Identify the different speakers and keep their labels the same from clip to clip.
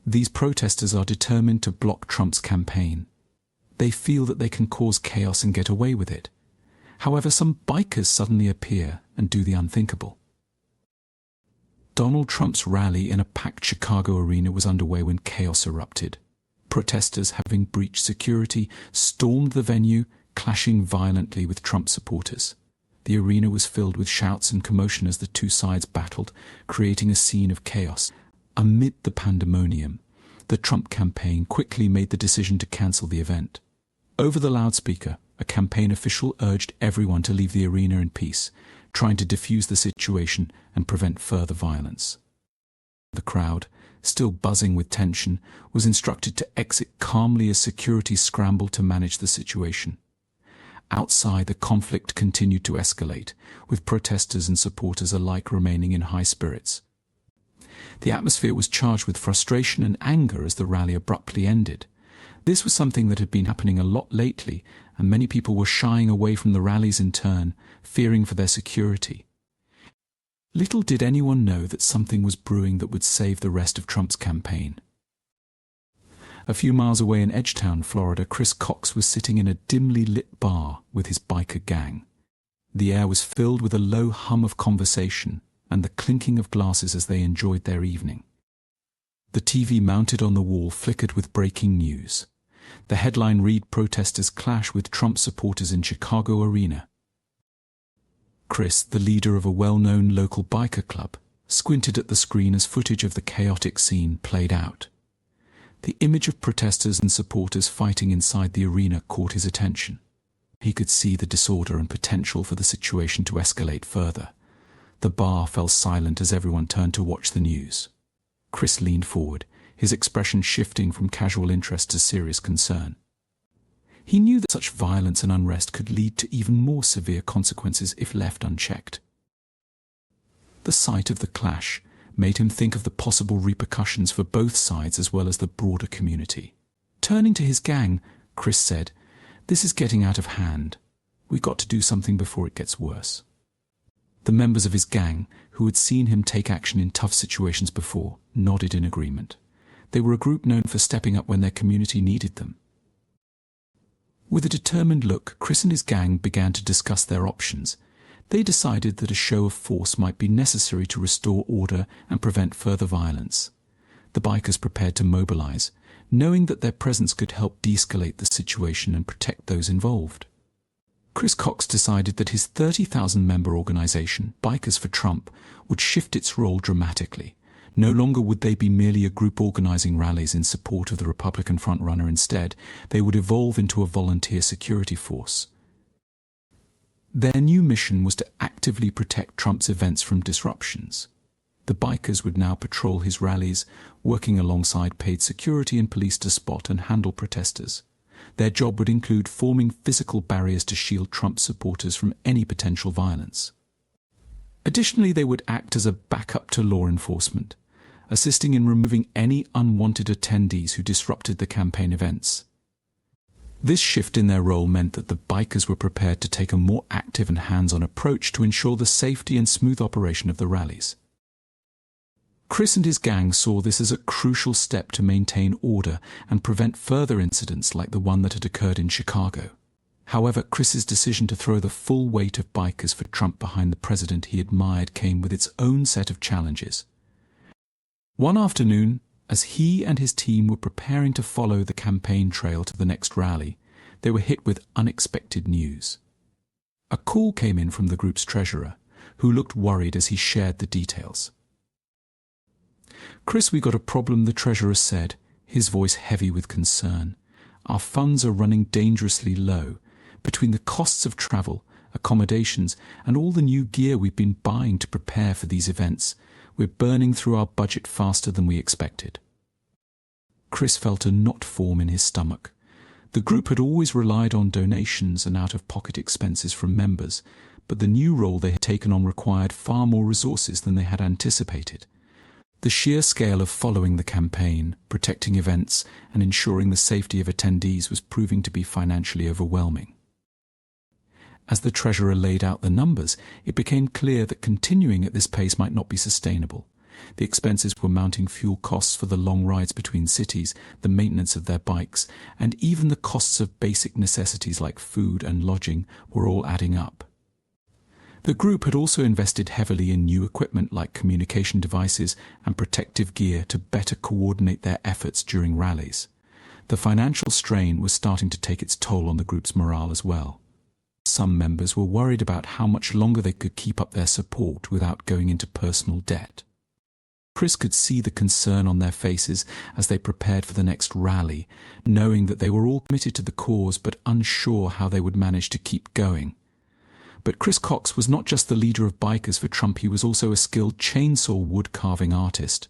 Speaker 1: These protesters are determined to block Trump's campaign. They feel that they can cause chaos and get away with it. However, some bikers suddenly appear and do the unthinkable. Donald Trump's rally in a packed Chicago arena was underway when chaos erupted. Protesters, having breached security, stormed the venue, clashing violently with Trump supporters. The arena was filled with shouts and commotion as the two sides battled, creating a scene of chaos. Amid the pandemonium, the Trump campaign quickly made the decision to cancel the event. Over the loudspeaker, a campaign official urged everyone to leave the arena in peace, trying to defuse the situation and prevent further violence. The crowd, still buzzing with tension, was instructed to exit calmly as security scrambled to manage the situation. Outside, the conflict continued to escalate, with protesters and supporters alike remaining in high spirits. The atmosphere was charged with frustration and anger as the rally abruptly ended. This was something that had been happening a lot lately, and many people were shying away from the rallies in turn, fearing for their security. Little did anyone know that something was brewing that would save the rest of Trump's campaign. A few miles away in Edgetown, Florida, Chris Cox was sitting in a dimly lit bar with his biker gang. The air was filled with a low hum of conversation and the clinking of glasses as they enjoyed their evening. The TV mounted on the wall flickered with breaking news. The headline read, "Protesters clash with Trump supporters in Chicago arena." Chris, the leader of a well-known local biker club, squinted at the screen as footage of the chaotic scene played out. The image of protesters and supporters fighting inside the arena caught his attention. He could see the disorder and potential for the situation to escalate further. The bar fell silent as everyone turned to watch the news. Chris leaned forward, his expression shifting from casual interest to serious concern. He knew that such violence and unrest could lead to even more severe consequences if left unchecked. The sight of the clash made him think of the possible repercussions for both sides as well as the broader community. Turning to his gang, Chris said, "This is getting out of hand. We've got to do something before it gets worse." The members of his gang, who had seen him take action in tough situations before, nodded in agreement. They were a group known for stepping up when their community needed them. With a determined look, Chris and his gang began to discuss their options. They decided that a show of force might be necessary to restore order and prevent further violence. The bikers prepared to mobilize, knowing that their presence could help de-escalate the situation and protect those involved. Chris Cox decided that his 30,000-member organization, Bikers for Trump, would shift its role dramatically. No longer would they be merely a group organizing rallies in support of the Republican frontrunner. Instead, they would evolve into a volunteer security force. Their new mission was to actively protect Trump's events from disruptions. The bikers would now patrol his rallies, working alongside paid security and police to spot and handle protesters. Their job would include forming physical barriers to shield Trump supporters from any potential violence. Additionally, they would act as a backup to law enforcement, assisting in removing any unwanted attendees who disrupted the campaign events. This shift in their role meant that the bikers were prepared to take a more active and hands-on approach to ensure the safety and smooth operation of the rallies. Chris and his gang saw this as a crucial step to maintain order and prevent further incidents like the one that had occurred in Chicago. However, Chris's decision to throw the full weight of Bikers for Trump behind the president he admired came with its own set of challenges. One afternoon, as he and his team were preparing to follow the campaign trail to the next rally, they were hit with unexpected news. A call came in from the group's treasurer, who looked worried as he shared the details. "Chris, we got a problem," the treasurer said, his voice heavy with concern. "Our funds are running dangerously low. Between the costs of travel, accommodations, and all the new gear we've been buying to prepare for these events, we're burning through our budget faster than we expected." Chris felt a knot form in his stomach. The group had always relied on donations and out-of-pocket expenses from members, but the new role they had taken on required far more resources than they had anticipated. The sheer scale of following the campaign, protecting events, and ensuring the safety of attendees was proving to be financially overwhelming. As the treasurer laid out the numbers, it became clear that continuing at this pace might not be sustainable. The expenses were mounting: fuel costs for the long rides between cities, the maintenance of their bikes, and even the costs of basic necessities like food and lodging were all adding up. The group had also invested heavily in new equipment like communication devices and protective gear to better coordinate their efforts during rallies. The financial strain was starting to take its toll on the group's morale as well. Some members were worried about how much longer they could keep up their support without going into personal debt. Chris could see the concern on their faces as they prepared for the next rally, knowing that they were all committed to the cause but unsure how they would manage to keep going. But Chris Cox was not just the leader of Bikers for Trump, he was also a skilled chainsaw wood-carving artist.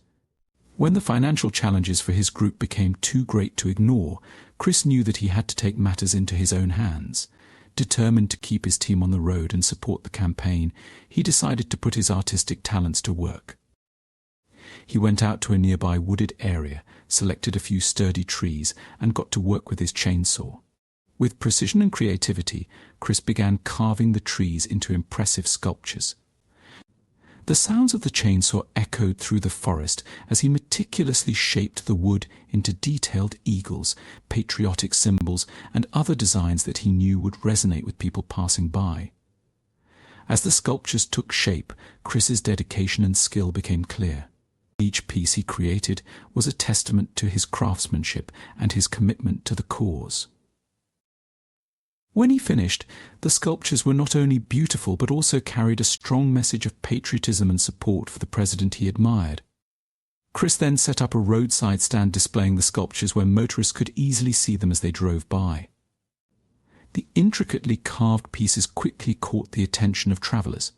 Speaker 1: When the financial challenges for his group became too great to ignore, Chris knew that he had to take matters into his own hands. Determined to keep his team on the road and support the campaign, he decided to put his artistic talents to work. He went out to a nearby wooded area, selected a few sturdy trees, and got to work with his chainsaw. With precision and creativity, Chris began carving the trees into impressive sculptures. The sounds of the chainsaw echoed through the forest as he meticulously shaped the wood into detailed eagles, patriotic symbols, and other designs that he knew would resonate with people passing by. As the sculptures took shape, Chris's dedication and skill became clear. Each piece he created was a testament to his craftsmanship and his commitment to the cause. When he finished, the sculptures were not only beautiful but also carried a strong message of patriotism and support for the president he admired. Chris then set up a roadside stand displaying the sculptures where motorists could easily see them as they drove by. The intricately carved pieces quickly caught the attention of travelers.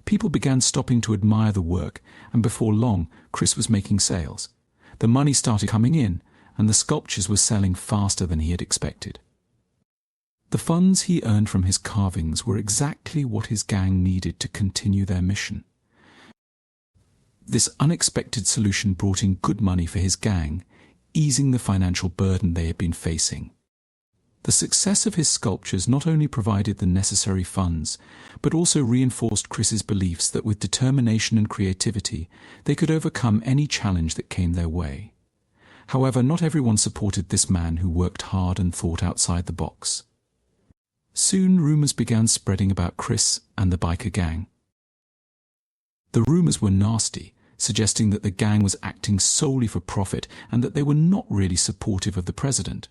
Speaker 1: People began stopping to admire the work, and before long, Chris was making sales. The money started coming in, and the sculptures were selling faster than he had expected. The funds he earned from his carvings were exactly what his gang needed to continue their mission. This unexpected solution brought in good money for his gang, easing the financial burden they had been facing. The success of his sculptures not only provided the necessary funds, but also reinforced Chris's beliefs that with determination and creativity, they could overcome any challenge that came their way. However, not everyone supported this man who worked hard and thought outside the box. Soon rumors began spreading about Chris and the biker gang. The rumors were nasty, suggesting that the gang was acting solely for profit and that they were not really supportive of the president.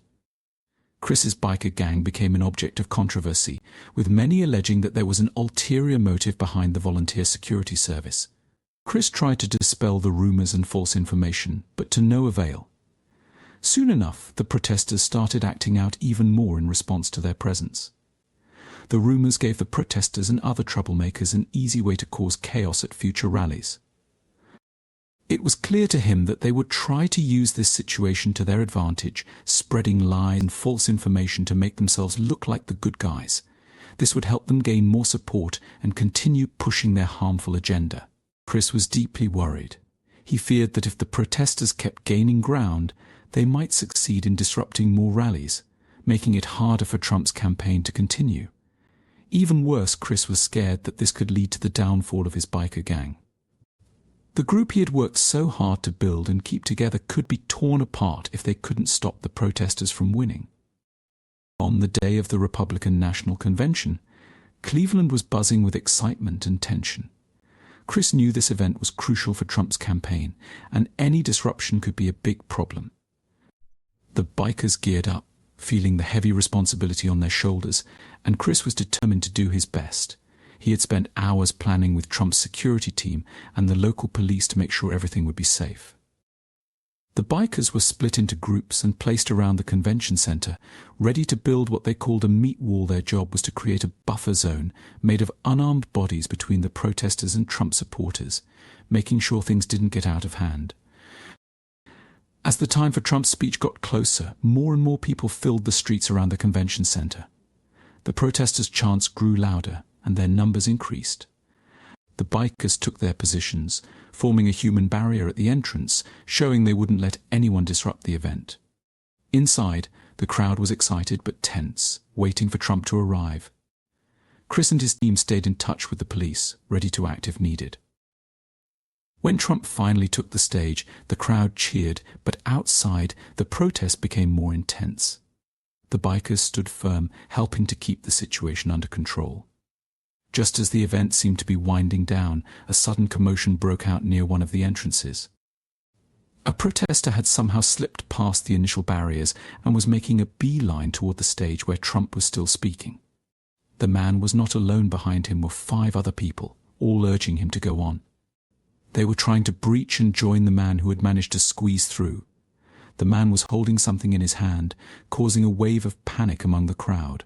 Speaker 1: Chris's biker gang became an object of controversy, with many alleging that there was an ulterior motive behind the volunteer security service. Chris tried to dispel the rumors and false information, but to no avail. Soon enough, the protesters started acting out even more in response to their presence. The rumors gave the protesters and other troublemakers an easy way to cause chaos at future rallies. It was clear to him that they would try to use this situation to their advantage, spreading lies and false information to make themselves look like the good guys. This would help them gain more support and continue pushing their harmful agenda. Chris was deeply worried. He feared that if the protesters kept gaining ground, they might succeed in disrupting more rallies, making it harder for Trump's campaign to continue. Even worse, Chris was scared that this could lead to the downfall of his biker gang. The group he had worked so hard to build and keep together could be torn apart if they couldn't stop the protesters from winning. On the day of the Republican National Convention, Cleveland was buzzing with excitement and tension. Chris knew this event was crucial for Trump's campaign, and any disruption could be a big problem. The bikers geared up, feeling the heavy responsibility on their shoulders, and Chris was determined to do his best. He had spent hours planning with Trump's security team and the local police to make sure everything would be safe. The bikers were split into groups and placed around the convention center, ready to build what they called a meat wall. Their job was to create a buffer zone made of unarmed bodies between the protesters and Trump supporters, making sure things didn't get out of hand. As the time for Trump's speech got closer, more and more people filled the streets around the convention center. The protesters' chants grew louder, and their numbers increased. The bikers took their positions, forming a human barrier at the entrance, showing they wouldn't let anyone disrupt the event. Inside, the crowd was excited but tense, waiting for Trump to arrive. Chris and his team stayed in touch with the police, ready to act if needed. When Trump finally took the stage, the crowd cheered, but outside, the protest became more intense. The bikers stood firm, helping to keep the situation under control. Just as the event seemed to be winding down, a sudden commotion broke out near one of the entrances. A protester had somehow slipped past the initial barriers and was making a beeline toward the stage where Trump was still speaking. The man was not alone. Behind him were 5 other people, all urging him to go on. They were trying to breach and join the man who had managed to squeeze through. The man was holding something in his hand, causing a wave of panic among the crowd.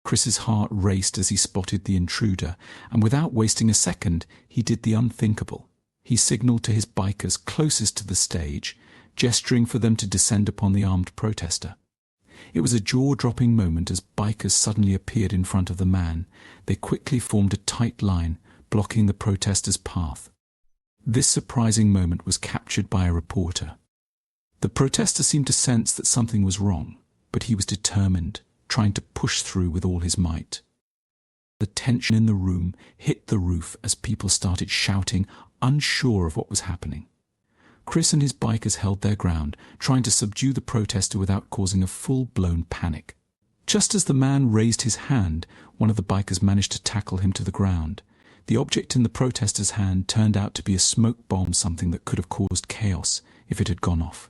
Speaker 1: Chris's heart raced as he spotted the intruder, and without wasting a second, he did the unthinkable. He signaled to his bikers closest to the stage, gesturing for them to descend upon the armed protester. It was a jaw-dropping moment as bikers suddenly appeared in front of the man. They quickly formed a tight line, blocking the protester's path. This surprising moment was captured by a reporter. The protester seemed to sense that something was wrong, but he was determined, trying to push through with all his might. The tension in the room hit the roof as people started shouting, unsure of what was happening. Chris and his bikers held their ground, trying to subdue the protester without causing a full-blown panic. Just as the man raised his hand, one of the bikers managed to tackle him to the ground. The object in the protester's hand turned out to be a smoke bomb, something that could have caused chaos if it had gone off.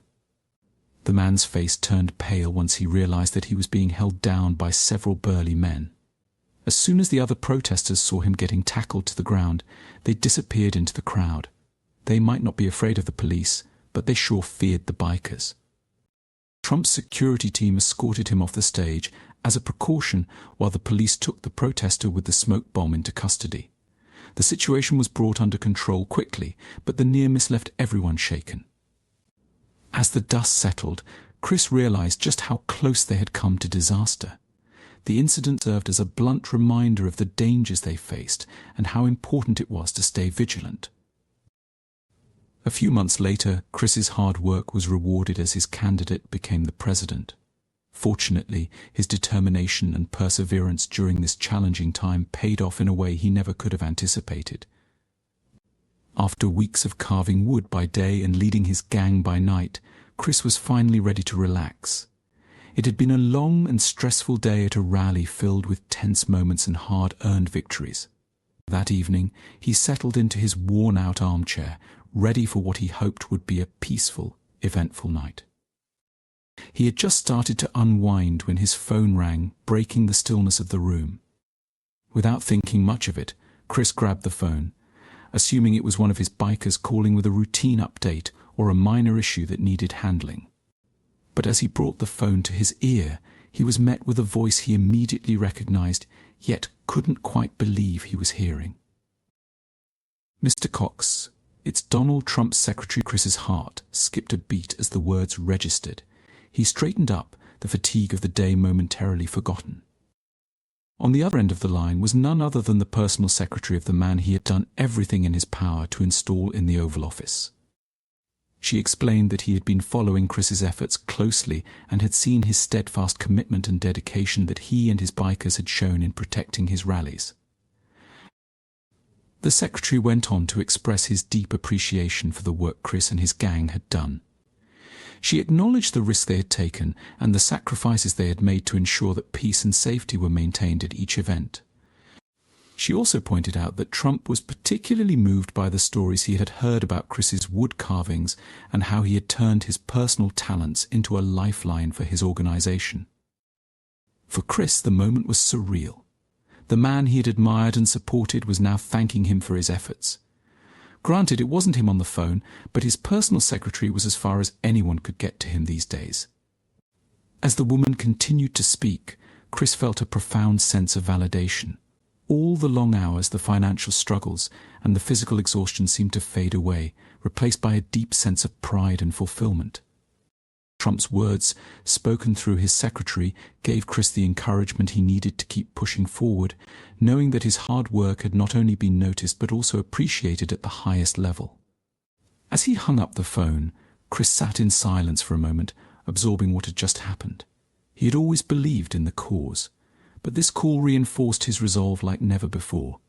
Speaker 1: The man's face turned pale once he realized that he was being held down by several burly men. As soon as the other protesters saw him getting tackled to the ground, they disappeared into the crowd. They might not be afraid of the police, but they sure feared the bikers. Trump's security team escorted him off the stage as a precaution while the police took the protester with the smoke bomb into custody. The situation was brought under control quickly, but the near miss left everyone shaken. As the dust settled, Chris realized just how close they had come to disaster. The incident served as a blunt reminder of the dangers they faced and how important it was to stay vigilant. A few months later, Chris's hard work was rewarded as his candidate became the president. Fortunately, his determination and perseverance during this challenging time paid off in a way he never could have anticipated. After weeks of carving wood by day and leading his gang by night, Chris was finally ready to relax. It had been a long and stressful day at a rally filled with tense moments and hard-earned victories. That evening, he settled into his worn-out armchair, ready for what he hoped would be a peaceful, eventful night. He had just started to unwind when his phone rang, breaking the stillness of the room. Without thinking much of it, Chris grabbed the phone, assuming it was one of his bikers calling with a routine update or a minor issue that needed handling. But as he brought the phone to his ear, he was met with a voice he immediately recognized, yet couldn't quite believe he was hearing. "Mr. Cox, it's Donald Trump's secretary." Chris's heart skipped a beat as the words registered. He straightened up, the fatigue of the day momentarily forgotten. On the other end of the line was none other than the personal secretary of the man he had done everything in his power to install in the Oval Office. She explained that he had been following Chris's efforts closely and had seen his steadfast commitment and dedication that he and his bikers had shown in protecting his rallies. The secretary went on to express his deep appreciation for the work Chris and his gang had done. She acknowledged the risk they had taken and the sacrifices they had made to ensure that peace and safety were maintained at each event. She also pointed out that Trump was particularly moved by the stories he had heard about Chris's wood carvings and how he had turned his personal talents into a lifeline for his organization. For Chris, the moment was surreal. The man he had admired and supported was now thanking him for his efforts. Granted, it wasn't him on the phone, but his personal secretary was as far as anyone could get to him these days. As the woman continued to speak, Chris felt a profound sense of validation. All the long hours, the financial struggles, and the physical exhaustion seemed to fade away, replaced by a deep sense of pride and fulfillment. Trump's words, spoken through his secretary, gave Chris the encouragement he needed to keep pushing forward, knowing that his hard work had not only been noticed but also appreciated at the highest level. As he hung up the phone, Chris sat in silence for a moment, absorbing what had just happened. He had always believed in the cause, but this call reinforced his resolve like never before.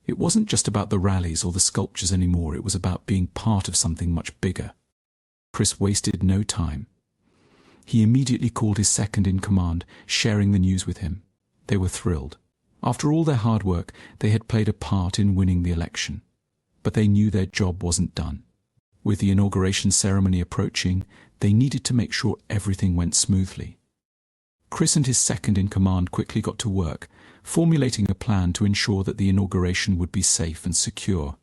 Speaker 1: It wasn't just about the rallies or the sculptures anymore, it was about being part of something much bigger. Chris wasted no time. He immediately called his second-in-command, sharing the news with him. They were thrilled. After all their hard work, they had played a part in winning the election. But they knew their job wasn't done. With the inauguration ceremony approaching, they needed to make sure everything went smoothly. Chris and his second-in-command quickly got to work, formulating a plan to ensure that the inauguration would be safe and secure.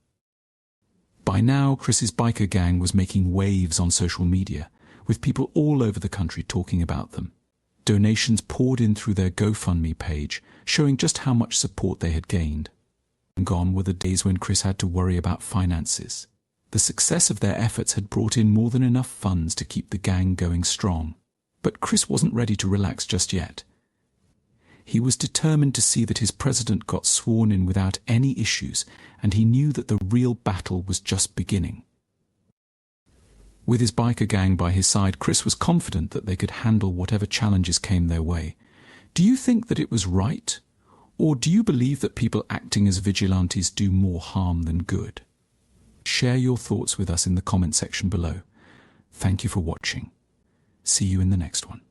Speaker 1: By now, Chris's biker gang was making waves on social media, with people all over the country talking about them. Donations poured in through their GoFundMe page, showing just how much support they had gained. Gone were the days when Chris had to worry about finances. The success of their efforts had brought in more than enough funds to keep the gang going strong. But Chris wasn't ready to relax just yet. He was determined to see that his president got sworn in without any issues, and he knew that the real battle was just beginning. With his biker gang by his side, Chris was confident that they could handle whatever challenges came their way. Do you think that it was right? Or do you believe that people acting as vigilantes do more harm than good? Share your thoughts with us in the comment section below. Thank you for watching. See you in the next one.